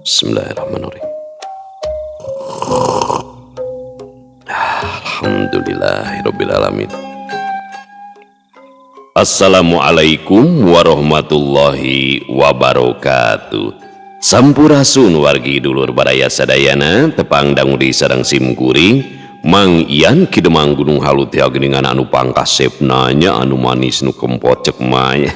Bismillahirrahmanirrahim. Alhamdulillahirabbil alamin. Assalamualaikum warahmatullahi wabarakatuh. Sampurasun wargi dulur baraya sadayana tepang dangudi sareng simkuring Mang Ian kidemang gunung halut ya geningan anu pangkasepna nya anu manis nu kempot cek maya.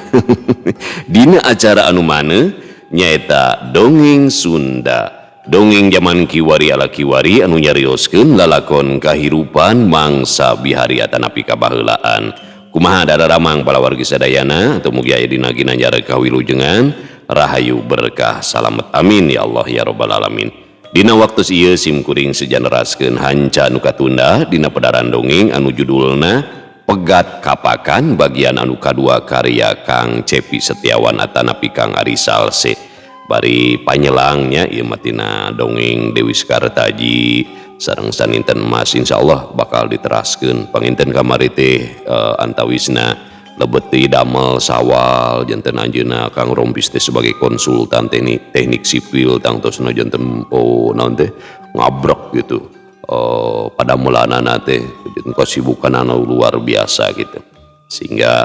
Dina acara anu maneh nyaeta dongeng Sunda. Dongeng zaman kiwari ala kiwari anu nyarioskeun lalakon kahirupan mangsa bihariatan api kabaheulaan. Kumaha dadaramang bala wargi sadayana atau mugi aya dina ginanjar kawilujengan rahayu berkah salamet amin ya Allah ya rabbal alamin. Dina waktu ieu simkuring sejanaraskeun hanca anu katunda dina pedaran dongeng anu judulna Pegat Kapakan bagian anu kadua karya Kang Cepi Setiawan atanapi Kang Ari Salse. Bari panyelangnya ieu mah tina dongeng Dewi Sekartaji sareng saninten Mas insyaallah bakal diteraskeun panginten kamari teh antawisna lebeti damel sawal janten anjeunna Kang Rompis teh sebagai konsultan teknik sipil tangtosna janten naon teh ngabrek gitu pada mulanana teh kasibukan anu luar biasa gitu sehingga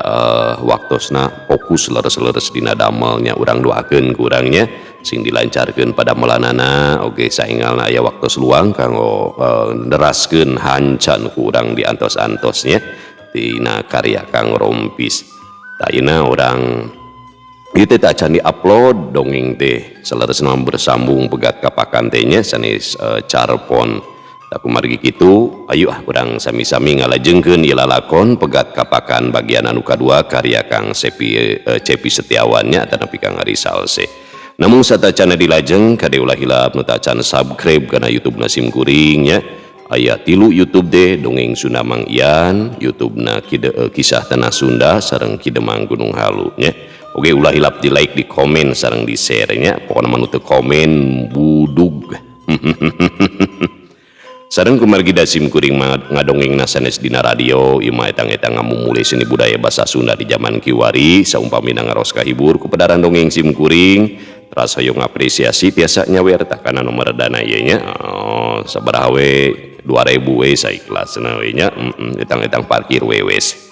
waktosna fokus leres-leres dina damelnya urang doakeun ku urangnya sing dilancarkeun pada mulanana oge saingalna aya waktos luang kanggo neraskeun hancan ku urang di antos-antosnya dina karya Kang Rompis. Tayina orang itu tak can di-upload dongeng teh seleresna bersambung Pegat Kapakan teh nya sanes carpon. Tak kumargi kitu ayo urang sami-sami ngalajengkeun ieu lalakon Pegat Kapakan bagian anu kadua karya Kang Cepi Setiawan nya atanapi Kang Ari Salse. Namun satacana dilajeng kade ulah hilap nu tacan subscribe kana YouTube na simkuring nya. Aya 3 YouTube deh dongeng Sunda Mang Ian, YouTube na kisah tanah Sunda sareng Kidemang Gunung Halu nya. Oke ulah hilap di like, di komen sareng di share nya. Pokona manu teu komen budug. Sareng kumargi da simkuring ngadongengna sanes dina radio ieu mah etang-etang ngamumule seni budaya basa Sunda di zaman kiwari saumpamina ngaros kahibur ku pedaran dongeng simkuring. Ras hoyong apresiasi tiasa nyawer takana nomor dana ieu nya. Sabaraha we 2000 we saikelasna we nya etang-etang parkir we wes.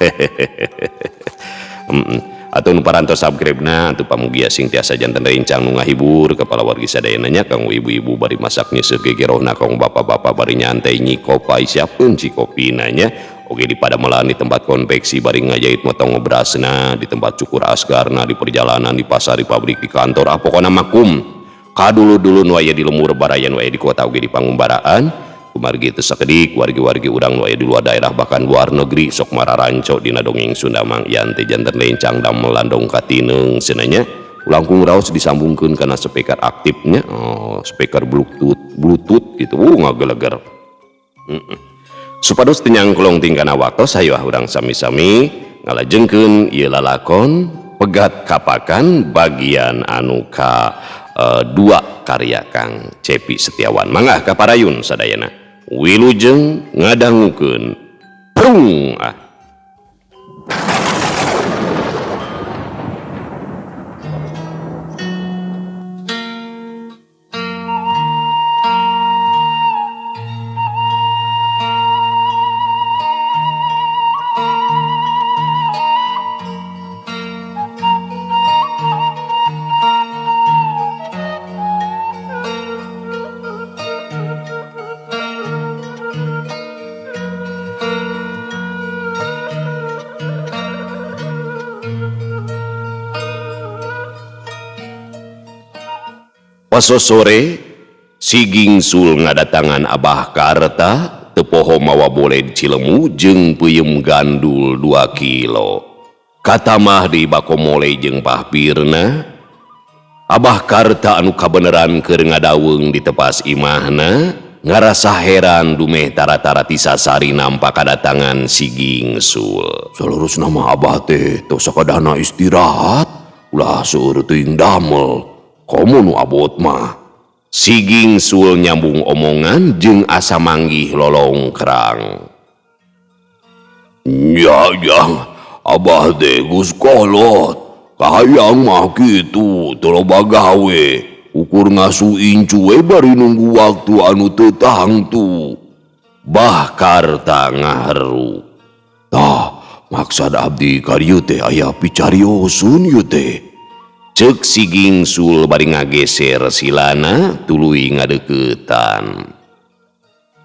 Atau nu parantos subscribe-na atuh pamugia sing tiasa janten rencang nu ngahibur kepala wargi sadayana nya kanggo ibu-ibu bari masak nyeuseuk gegerohna kanggo bapak-bapak bari nyantai nyi kopi siapkeun ci kopina nya. Oge di padamelan di tempat konveksi bari ngajait motong berasna di tempat cukur asgarna di perjalanan di pasar di pabrik di kantor pokona makum kadulu-dulu nu aya di lembur barayan nu aya di kota oge di pangumbaraan. Kumargi teu sakedik wargi-wargi urang nu aya di luar daerah bahkan luar negeri sok mararanco dina dongeng Sunda Mang Ian teh janten lencang damel landong katineung cenanya langkung raos disambungkeun kana speaker aktifnya speaker bluetooth gitu ngageleger. Supados teu nyangklong tingkana waktos hayu urang sami-sami ngalajengkeun ieu lalakon Pegat Kapakan bagian anu ka 2 karya Kang Cepi Setiawan. Mangga kaparayun sadayana wilujeng ngadangukeun prung Paso sore siging sul ngadatangan Abah Karta teu poho mawa boleh Cilemu jeung peuyeum gandul 2 kilo. Katamah di bakomole jeung pahpirna. Abah Karta anu kabeneran keur ngadaweung di tepas imahna ngarasa heran dumeh tara-tara tisasari nampak kadatangan siging sul. Salurus nama Abah teh tos sakadahna istirahat ulah seueur teuing damel. Komo nu abot mah siging sul nyambung omongan jeung asa manggih lolong kerang. Ya Abah teh geus kolot kahayang mah kitu teu loba gawe ukur ngasuin cuwe bari nunggu waktu anu teu tangtu. Bah Karta ngaharu. Tah, maksud abdi ka dieu teh aya picariosun ieu teh. Ceuk si Gingsul bari ngageser silana tuluy ngadeuketan.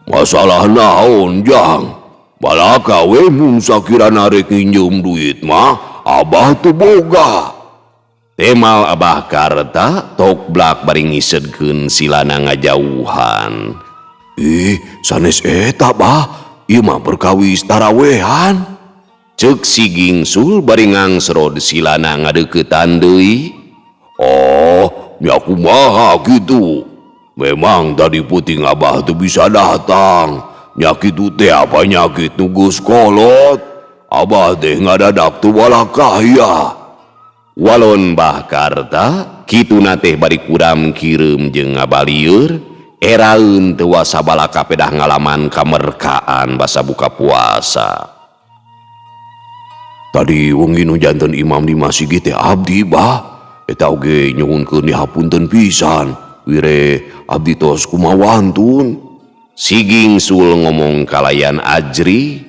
Masalah naon, Jang? Balaka we mun sakirana rek nginjem duit mah, abah teu boga. Temal Abah Karta tokblak bari ngisedkeun silana ngajauhan. Sanes eta bah, ieu mah perkawis tarawehan. Ceuk si Gingsul bari ngangsrod silana ngadeuketan deui. Oh, nya kumaha kitu? Memang tadi puting abah teu bisa datang. Nya kitu teh apa nyakit nu geus kolot? Abah teh ngadadak teu walakah. Walon Bah Karta kituna teh bari kuram kireum jeung ngabalieur. Eraeun teu wasa balaka pedah ngalaman kamerkaan basa buka puasa. Tadi wengi nu janten imam di masjid teh abdi bah, eta oge nyuhunkeun dihapunten pisan. Wire abdi tos kumawantun. Si Gingsul ngomong kalayan Ajri.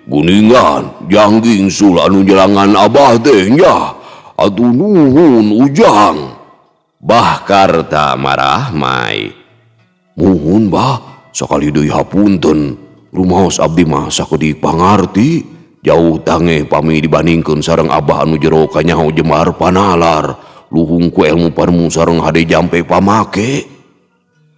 Guningan, Jang Gingsul anu jelangan abah teh nya. Atuh nuhun ujang. Bah Karta marah mai. Muhun bah, sakali deui hapunten. Rumaos abdi mah sakedik pangarti. Jauh tange pami dibandingkeun sareng abah anu jero ka nyaho Jembar Panalar. Luhung ku ilmu parmu sareng hade jampe pamake.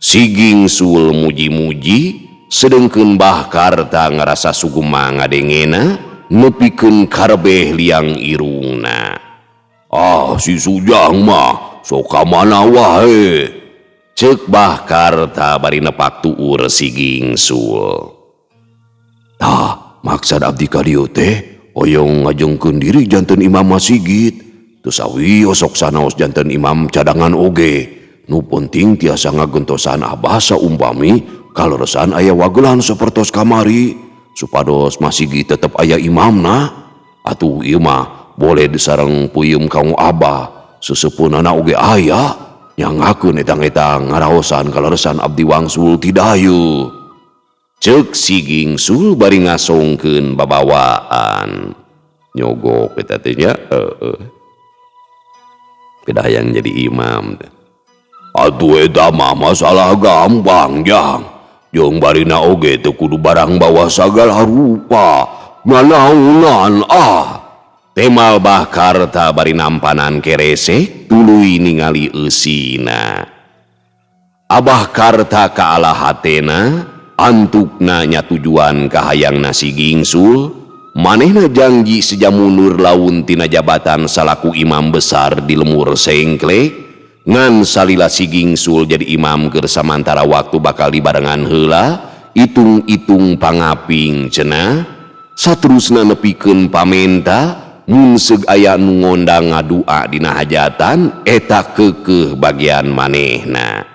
Si Gingsul muji-muji, sedengkeun Bah Karta ngarasa sugema ngadengena nepikeun karbeh liang irungna. Si Sujang mah sok ka mana wae. Ceuk Bah Karta bari nepak tuur si Gingsul. Tah, maksud abdi ka dieu teh oyong ngajengkeun diri janten imam masjid. Teu sawios sok sanaos janten imam cadangan oge. Nu penting tiasa ngagentosan abah saumpami kaleresan aya wagelan sapertos kamari supados masjid tetep aya imamna. Atuh ieu mah boleh disareng puyum kamu abah sesepunana oge aya nyangakeun etang-etang ngaraosan kaleresan abdi wangsul ti dayu. Ceuk si Gingsul bari ngasongkeun babawaan. Nyogok eta teh nya kedah yang jadi imam. Atuh eta mah masalah gampang, Jang. Jeung barina oge teu kudu barang bawa sagala rupa. Nanaonan Temal Bah Karta bari nampanan kerese tuluy ningali eusina. Abah Karta kaala hatena antukna nya tujuan kahayangna si Gingsul. Manehna janji sejamu nur laun tina jabatan salaku imam besar di lemur sengklek. Ngan salila si Gingsul jadi imam keur samantara waktu bakal dibarengan heula itung-itung pangaping cenah. Saterusna nepikeun pamenta mun seug aya nu ngondang ngadua dina hajatan eta keukeuh bagian manehna.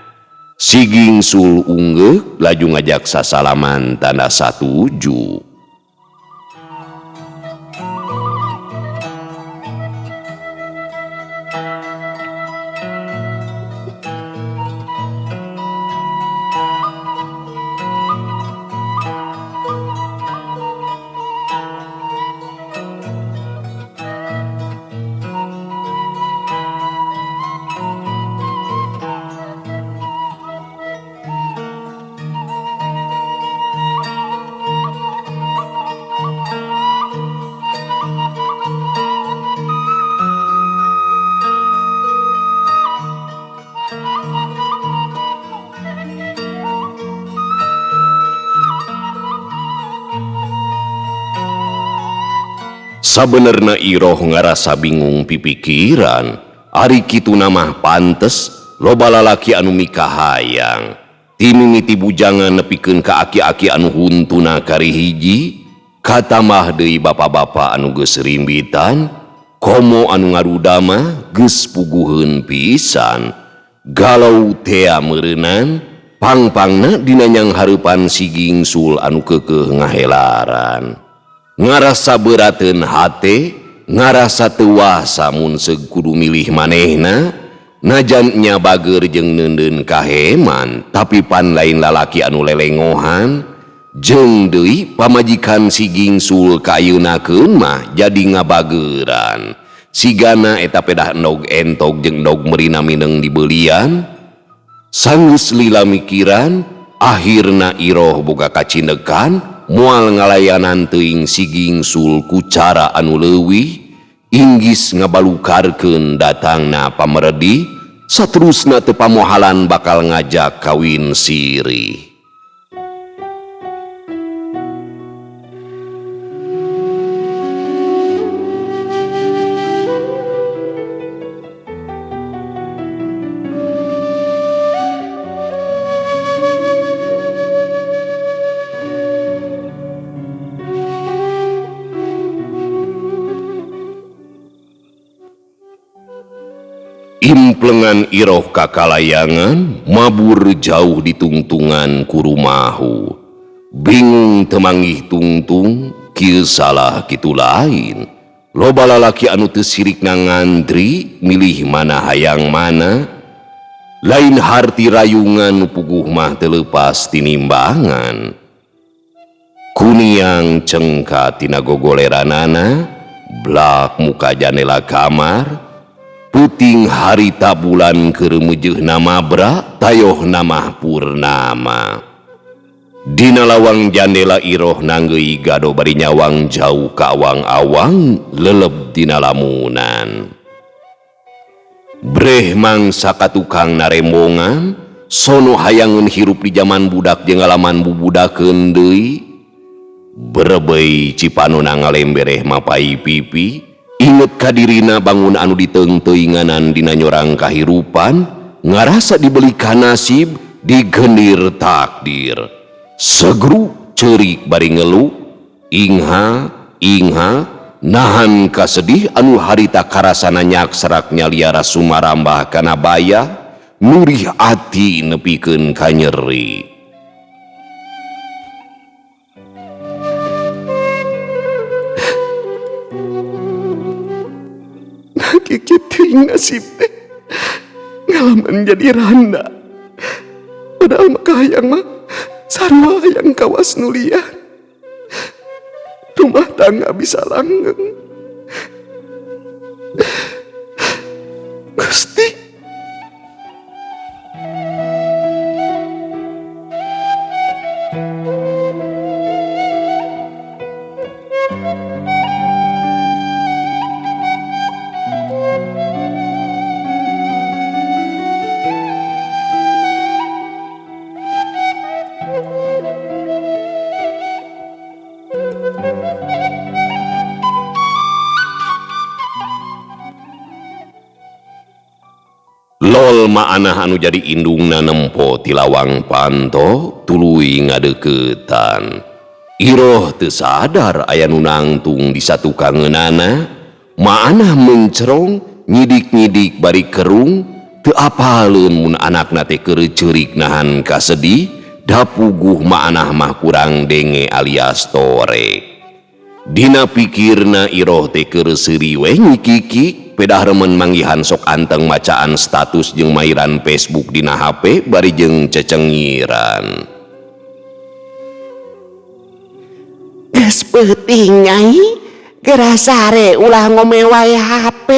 Si Gingsul unggeuh laju ngajak sasalaman tanda satuju. Sabenerna Iroh ngarasa bingung pipikiran. Ari kitu namah pantes loba lalaki anu mikah hayang timimiti bujangan nepikeun ka aki-aki anu huntuna kari hiji. Katamah deui bapa-bapa anu geus rimbitan, komo anu ngaruda mah geus puguheun pisan. Galau tea meureunnan pangpangna dina nyang hareupan si Gingsul anu keukeuh ngahelaran. Ngarasa beurateun hate, ngarasa teu wasa mun seug kudu milih manehna, Najannya bager jeung neundeun kaheman, tapi pan lain lalaki anu lelengohan, jeung deui pamajikan si Gingsul kayeunakeun mah jadi ngabageran. Sigana eta pedah endog entog jeung endog merina mineng dibeulian. Sanggeus lila mikiran, akhirna Iroh boga kacindekan moal ngalayanan teuing si Gingsul ku cara anu leuwih, inggis ngabalukarkeun datangna pamerdi, saterusna teu pamohalan bakal ngajak kawin sirih. Implengan Iroh kakalayangan, mabur jauh di tungtungan ku rumahu. Bingung temangih tungtung, kieu salah kitu lain. Loba lalaki anu teu sirik ngantri, milih mana hayang mana. Lain harti rayungan puguh mah teu leupas tinimbangan. Kuniang cengka tina gogoleranana, blak muka janela kamar, puting harita bulan keur meujeuhna mabra, tayoh nama purnama. Dina lawang jandela Iroh nanggeui gado bari nyawang jauh ka awang-awang leleb dina lamunan. Breh mangsa katukang narembongan, sono hayangeun hirup di zaman budak jeung ngalaman bubudakeun deui. Berebei cipanona ngalembereh mapai pipi, inget kadirina bangun anu diteung-teuinganan dina nyorang kahirupan, ngarasa dibelikan nasib, digendir takdir. Segru ceurik bari ngeluh, ingha, nahan kasedih anu harita karasana nyak serak nyaliara sumarambah kana bayah, nurih ati nepikeun ka nyeri. Kikiting nasib teh ngalaman jadi randa, padahal mah kahayang mah sarua hayang kawas nulian, rumah tangga bisa langgeng. Gusti, Lol ma'anah anu jadi indungna nempo ti lawang panto tuluy ngadeukeutan. Iroh teu sadar aya nu nangtung di satukangeunana, ma'anah mencerong nyidik-nyidik bari kerung, teu apaleun mun anakna teh keur ceurik nahan kasedih, da puguh ma'anah mah kurang denge alias torek. Dina pikirna Iroh teh keur seuri we nyikiki, pedah remen manggihan sok anteng macaan status jeung mairan Facebook dina HP bari jeung cecengiran. Geus peuting nyai, geura sare ulah ngomel wae HP.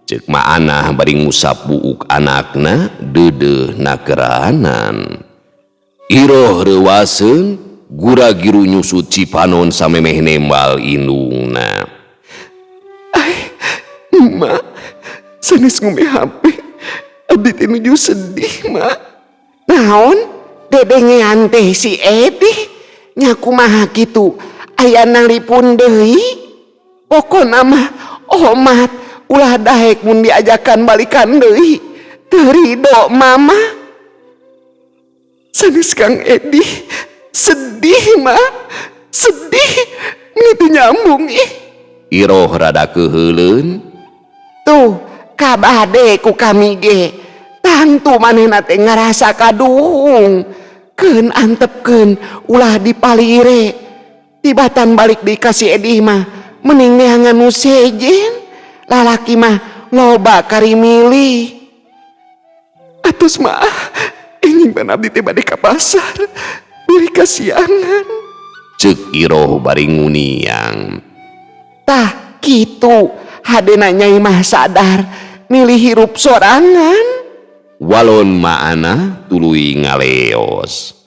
Ceuk ma'anah bari ngusap buuk anakna deudeuh nakeranan. Iroh reuwaseun gura giru nyusut cipanon samemeh nembal indungna. Mak, sanes ngombe HP, abdi teh nuju sedih, Mak. Naon? Dedengean teh si Edi nya kumaha kitu? Aya nalipun deui? Pokona mah omat ulah daek mun diajakan balikan deui. Teu ridho mama. Sanes Kang Edi sedih, Mak. Sedih, ngitu nyambung ih. Iroh rada keheuleun. Tuh, kabade ku kami ge. Tangtu manehna teh ngarasa kaduhung. Keun antepkeun ulah dipalire. Tibatan balik dikasih Edih mah mending neangan nu sejen. Lalaki mah loba kari milih. Atus maaf, ingin pan abdi teh bade ka pasar, beli kasiangan. Ceuk Iroh bari nguniang. Tah kitu, hadena Nyai mah sadar milih hirup sorangan. Walon maana tuluy ngaleos.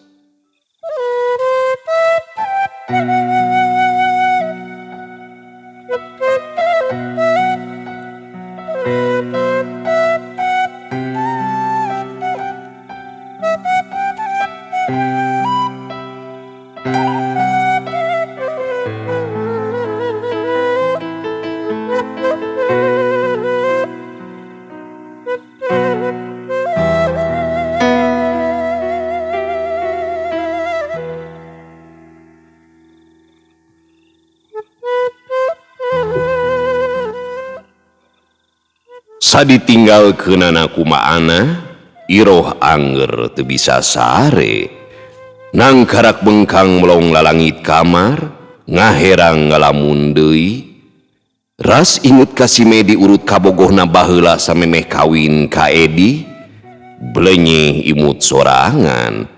Saditinggalkeunana kumaana, Iroh anger teu bisa sare. Nangkarak bengkang melong lalangit kamar, ngaherang ngalamun deui. Ras inget ka si Medi urut kabogohna baheula samemeh kawin ka Edi, blenye imut sorangan.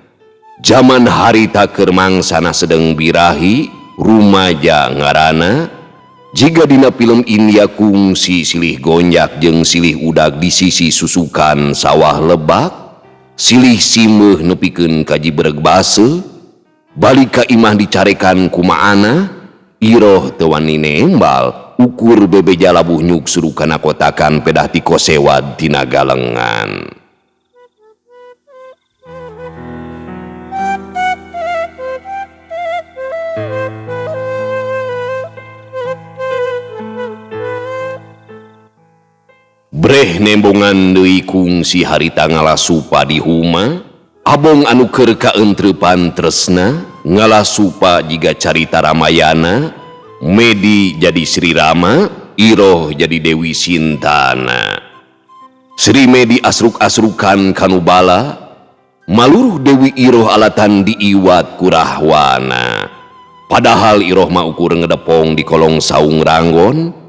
Zaman harita keur mangsana sedeng birahi, rumaja ngaranna. Jika dina film India kungsi silih gonjak jeung silih udag di sisi susukan sawah lebak, silih simeuh nepikeun ka jibereg base, balik ka imah dicarekan kumaana, Iroh teu wani nembal, ukur bebeja labuh nyuk surukana kotakan pedah ti kosewad tina galengan. Breh nembongan deui kungsi harita ngalasupa di huma, abong anu keur kaentrepan tresna, ngalasupa jiga carita Ramayana, Medi jadi Sri Rama, Iroh jadi Dewi Sintana. Sri Medi asruk-asrukan kanu bala, maluruh Dewi Iroh alatan diiwat ku Rahwana. Padahal Iroh mah ukur ngedepong di kolong saung ranggon,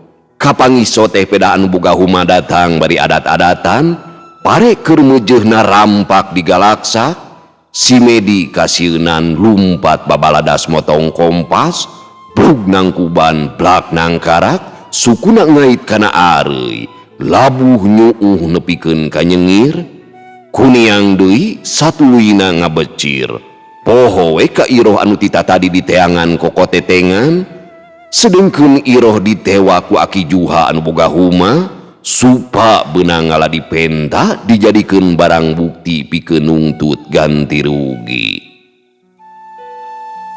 kapangiso teh peda anu boga huma datang bari adat-adatan, pare keur meujeuhna rampak di galaksa, si Medi kasieunan lumpat babaladas motong kompas, brug nangkuban blak nangkarak, sukuna ngait kana areuy, labuh nyuuh nepikeun ka nyengir, kuniang deui satuluyna ngabecir, poho we ka Iroh anu tita tadi diteangan kokotetengan, sedengkeun Iroh ditewa ku Aki Juha anu boga huma, supa beunang ngala dipenta dijadikeun barang bukti pikeun nungtut ganti rugi.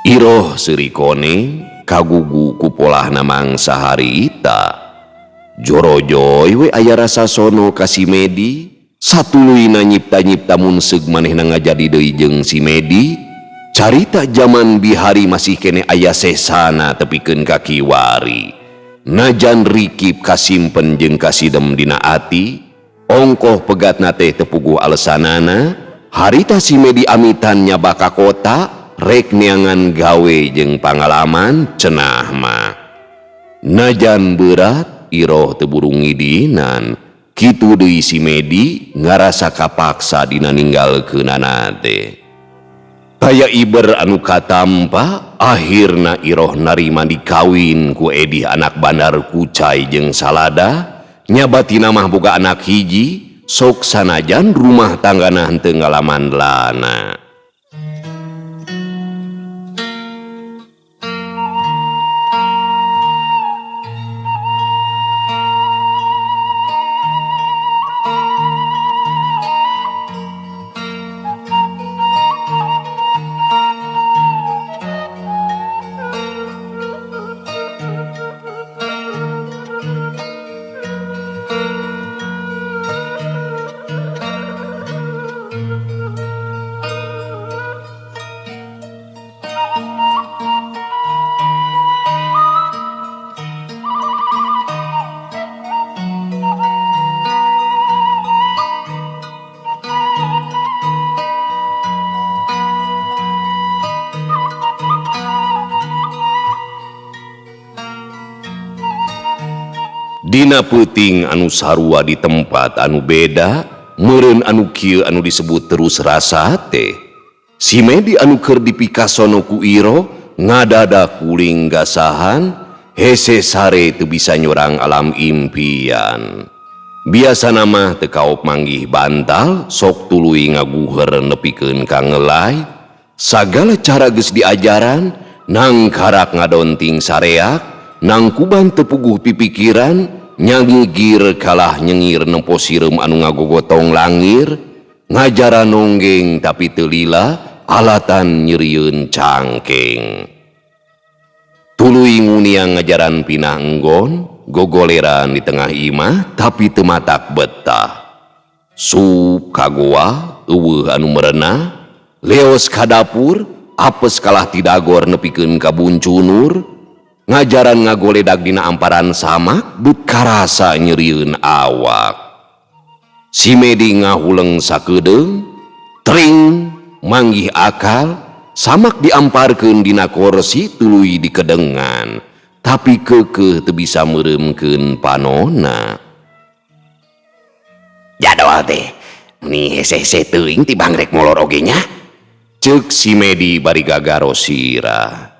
Iroh seuri koneng kagugu ku polahna mangsa harita. Jorojoy we aya rasa sono ka si Medi, satuluyna nyipta-nyipta mun seug manehna ngajadi deui jeung si Medi. Carita zaman bihari masih kene aya sesana tepikeun ka kiwari. Najan rikip kasimpen jeung kasidem dina ati, ongkoh pegatna teh teu puguh alesanana, harita si Medi amitan nyaba ka kota, rek neangan gawe jeung pangalaman cenah mah. Najan berat, Iroh teu buru ngidinan, kitu deui si Medi ngarasa kapaksa dina ninggalkeunana teh. Kaya iber anu katampa, akhirna Iroh narima dikawin ku Edi anak Bandar Kucai jeung Salada, nyabatina mah boga anak hiji, sok sanajan rumah tanggana henteu ngalaman lana. Dina peuting anu sarua di tempat anu beda, meureun anu kieu anu disebut terus rasa teh. Si Medi anu keur dipikasono ku Iro ngadadak kuling gasahan, hese sare teu bisa nyorang alam impian. Biasa nama teu kaop manggih bantal, sok tuluy ngaguher nepikeun ka ngelay. Sagala cara geus diajaran, nang karak ngadonting sareak, nang kuban tepuguh pipikiran, nyangigir kalah nyengir nempo sireum anu ngagogotong langir, ngajaran nonggeng tapi teu lila, alatan nyerieun cangkeng. Tuluy nguniang ngajaran pinah enggon, gogoleran di tengah imah tapi teu matak betah. Sup kagoa eueuh anu merenah, leos ka dapur apes kalah tidagor nepikeun ka buncunur, ngajaran ngagoledak dina amparan samak bet karasa nyerieun awak. Si Medi ngahuleng sakedeung, tring manggih akal, samak diamparkeun dina kursi tuluy dikedengan, tapi keukeuh teu bisa meureumkeun panonna. Jadwal teh, meni hese-hese teuing ti bangrek molor oge nya, ceuk si Medi bari gagaro sirah.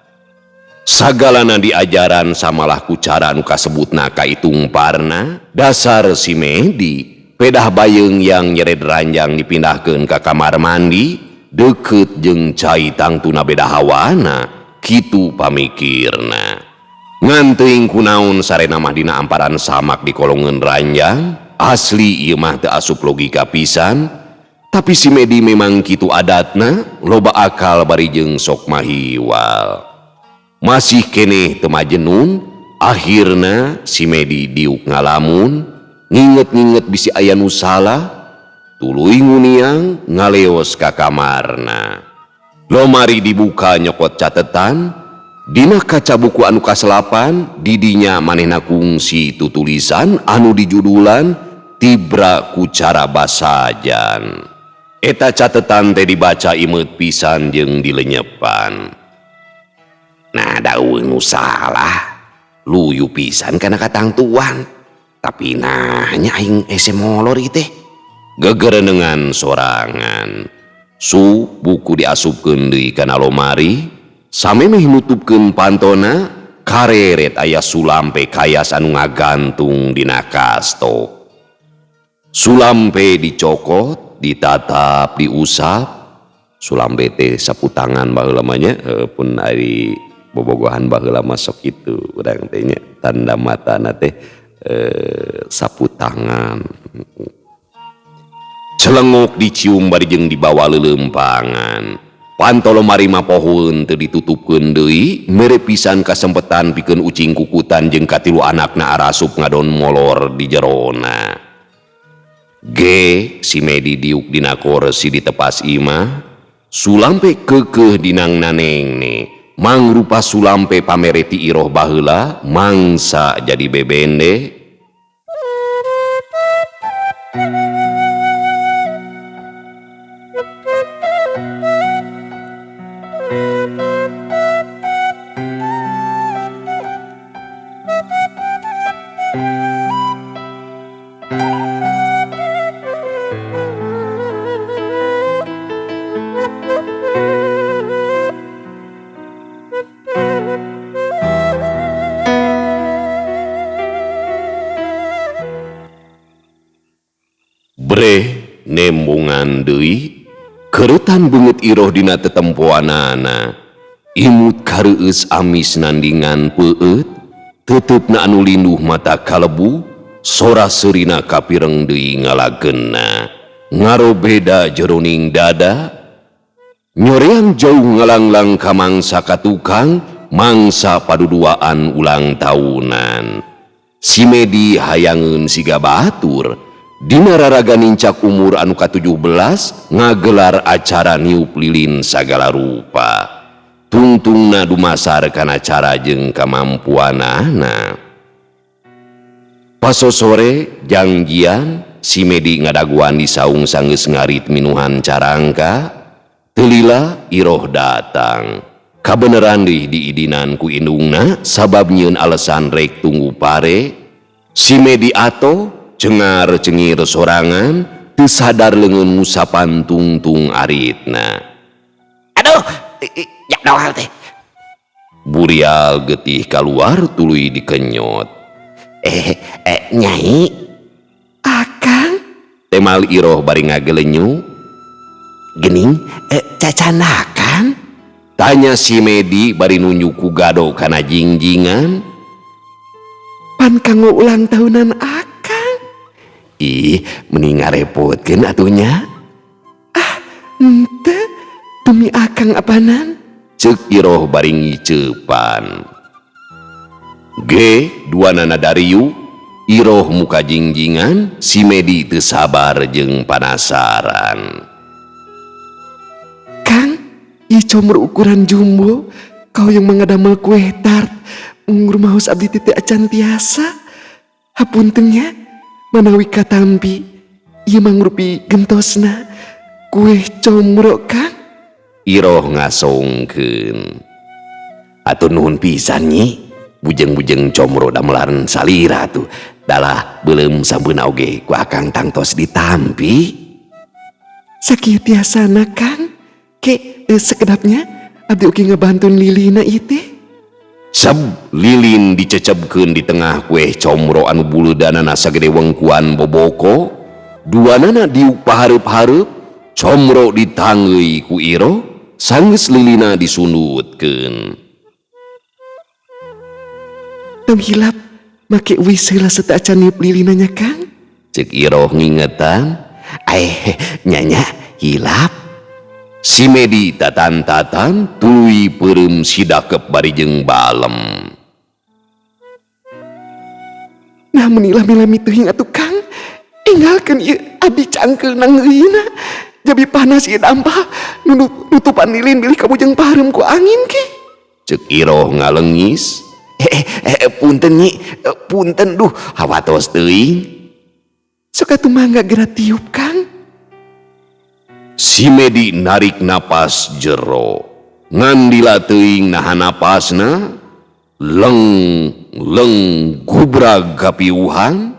Sagalana diajaran samalah ku cara anu kasebutna kaitungparna, dasar si Medi pedah bayeung yang nyered ranjang dipindahkeun ka kamar mandi, deket jeung cai tangtuna beda hawana, kitu pamikirna. Ngan teuing kunaon sarena mah dina amparan samak dikolongeun ranjang, asli ieu mah teu asup logika pisan, tapi si Medi memang kitu adatna, loba akal bari jeung sok mahiwal. Masih keneh teu majenun, akhirna si Medi diuk ngalamun, nginget-nginget bisi aya nu salah, tuluy nguniang ngaleos ka kamarna. Lomari dibuka nyokot catetan, dina kaca buku anu kaselapan, didinya manehna kungsi tutulisan anu dijudulan Tibra ku cara basajan. Eta catetan teh dibaca imeut pisan jeung dilenyepan. Nah daun nu salah, luyu pisan kana katangtuan, tapi nahnya aing ese molor ieu teh. Gegerenengan sorangan, su buku diasupkeun deui kana lomari, samemeh nutupkeun pantona, kareret aya sulampe kayas anu ngagantung dina kasto. Sulampe dicokot, ditatap, diusap. Sulampe teh sapu tangan baheula mah nya, pun ari bobogohan baheula mah sok kitu urang teh nya, tanda matana teh sapu tangan. Celengok dicium bari jeung dibawa leuleumpangan. Pantolo mari mapohun teu ditutupkeun deui, mere pisan kasempetan pikeun ucing kukutan jeung katilu anakna arasup ngadon molor di jerona. Si Medi diuk dina kursi di tepas imah, sulampe keukeuh dinang nanengne, mangrupa sulampe pamereti iroh baheula, mangsa jadi bebende. Nembungan deui, kerutan beungeut iroh dina tetempoanana, imut kareueus amis nandingan peueut, teutupna anu linduh mata kalebu, sora seurina kapireng deui ngalageunna, ngarobeda jeroning dada, nyoreang jauh ngalanglang ka mangsa katukang, mangsa paduduaan ulang tahunan. Si Medi hayangeun siga batur, dina raraga nincak umur anu ka-17 ngagelar acara niup lilin sagala rupa. Tungtungna dumasar kana cara jeung kamampuanana. Pasosore janggian, si Medi ngadaguan di saung sanggeus ngarit minuhan carangka, teu lila iroh datang. Kabeneran deui diidinan ku indungna sabab nyieun alesan rek tunggu pare. Si Medi ato cengar cengir sorangan, teu sadar leungeun ngusapan tungtung aritna. Aduh, ya doal teh. Burial getih keluar tuluy dikenyot. Nyai, Akang, Temal Iroh bari ngagelenyu. gening, cacanakan. Tanya si Medi bari nunjuk ku gado kana jingjingan. Pan kanggo ulang tahunan Akang. Ih, mending ngarepotkeun atunya. Henteu, demi Akang apanan? Ceuk Iroh bari ngiceupan. Duanana Dariu, Iroh muka jingjingan, si Medi teu sabar jeung panasaran. Kang, ieu comro ukuran jumbo, kau yang mengadamel kue tart, ngurmaos abdi teh acan tiasa. Hapuntennya, manawi katampi, ieu mangrupi gentosna kue comro Kang. Iroh ngasongkeun. Atur nuhun pisan Nyi, bujeng-bujeng comro damelan salira tuh. Dalah belum sampeuna oge ku Akang tangtos ditampi. Sakieu tiasana Kang, ke sekedapnya abdi oge ngebantuin lilina ieu teh. Seb lilin dicecebkeun di tengah kue comro anu buludanana sagede wengkuan boboko. Duanana diuk pahareup-hareup, comro ditanggeuy ku Iroh, sanggeus lilina disundutkeun. Tam hilap, make wis heula seta acan niup lilinanya Kang. Cek Iroh ngingetan. Nyanya hilap. Si Medi tatan-tatan tuluy peureum sidakep bari jeung balem. Nah menilami-lami teuing atuh Kang. Tinggalkeun ieu abdi cangkeul nang ngeuina. Jabi panas ieu dampah nutupan lilin bilih kabujeng pareum ku angin ke. Cek Iroh ngalengis. Punten Nyi, punten duh hawatos teuing. Sok atuh mangga geura tiup Kang. Si Medi narik napas jero. Ngandila teuing nahan napasna. Leng gubrag kapiuhan.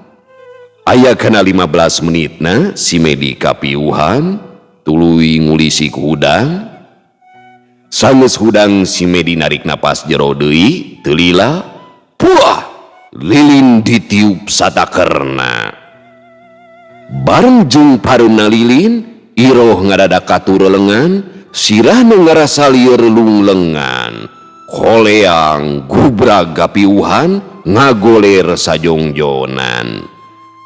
Aya kana 15 menitna si Medi kapiuhan. Tuluy ngulisi ku hudang. Sanggeus hudang si Medi narik napas jero deui, teu lila. Puah! Lilin ditiup satakerna. Bareng jeung pareumna lilin, Iroh ngadadak katur lengan, sirahna ngarasa lieur lunglengan. Holeang gubrag kapiuhan, ngagoler sajongjonan.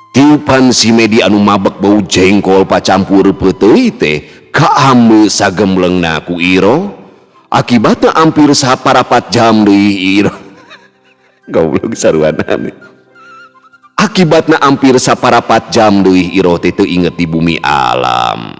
Tiupan si Medi anu mabek bau jengkol pacampur peuteuy teh kaambe sagemlengna ku Iroh. Akibatna hampir saparapat jam deui Iroh. Goblok saruanan. Akibatna hampir saparapat jam deui Iroh teh teu inget di bumi alam.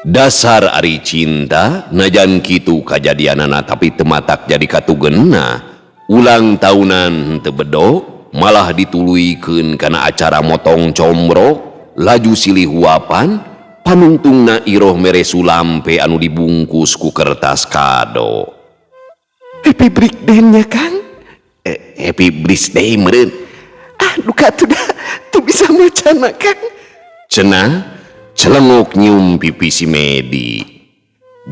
Dasar ari cinta, najan kitu kajadianana tapi teu matak jadi katugenna. Ulang tahunan teu bedo, malah dituluykeun kana acara motong comro, laju silih huapan, panungtungna Iroh mere sulampe anu dibungkus ku kertas kado. Happy birthday-nya Kang. Happy birthday meureun. Duka tuh bisa macana Kang. Cenah celengok nyium pipi si Medi.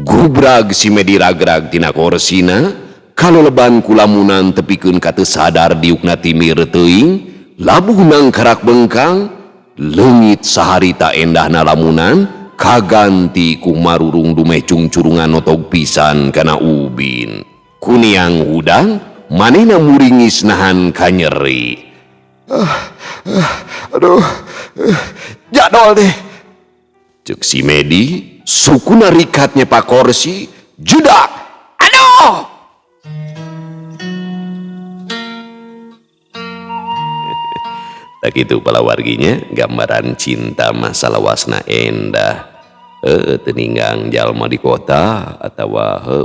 Gubrag si Medi ragrag tina korsina, kaloleban kulamunan tepikeun ka teu sadar diukna timir teuing, labuh nang karak bengkang, leungit saharita endahna lamunan, kaganti ku marurung dumeh cungcurungan notog pisan kana ubin. Kuniang hudang, manehna muringis nahan kanyeri. Aduh, jadol deh. Cek si Medi, sukuna rikatnya pak korsi, jedak. Aduh! Tak itu pala warginya, gambaran cinta masa lawasna endah. Teninggang jalma di kota, atau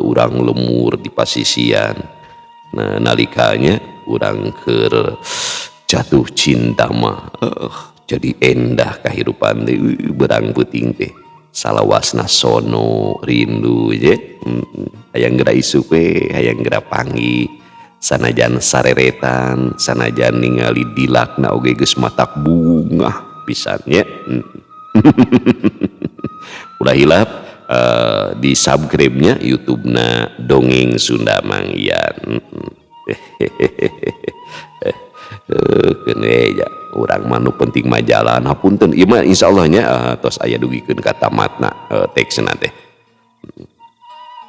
urang lemur di pasisian. Nah, nalikanya urang keur jatuh cinta mah. Jadi endah kahirupan teh berang puting teh salawasna sono rindu je. Hayang geura isuk we, hayang geura panggih, sanajan sareretan, sanajan ningali dilakna oge geus matak bunga pisan nya. Udah hilap di subscribe-nya YouTube-na Dongeng Sunda Mangyan. Keneja urang manu penting majalah hapunten ieu mah insyaallah tos aya dugikeun ka tamatna teksna teh.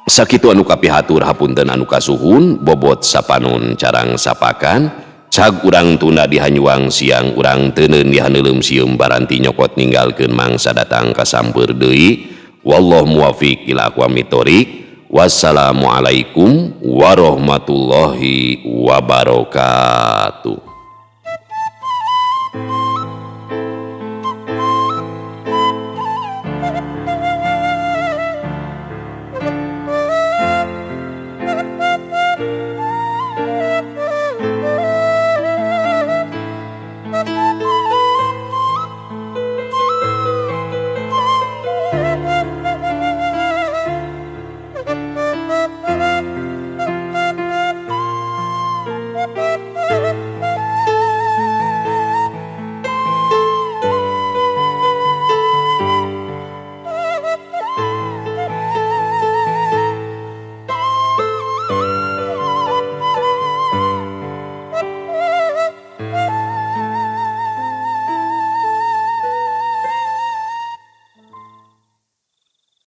Sakitu anu kapihatur hapunten anu kasuhun bobot sapanon carang sapakan cag urang tunda dihanyuang siang urang teuneun dihaneulem sieum baranti nyokot ninggalkeun mangsa datang ka sampeur deui. Wallahu muwaffiq ila aqwamit thoriq. Wassalamualaikum warahmatullahi wabarakatuh.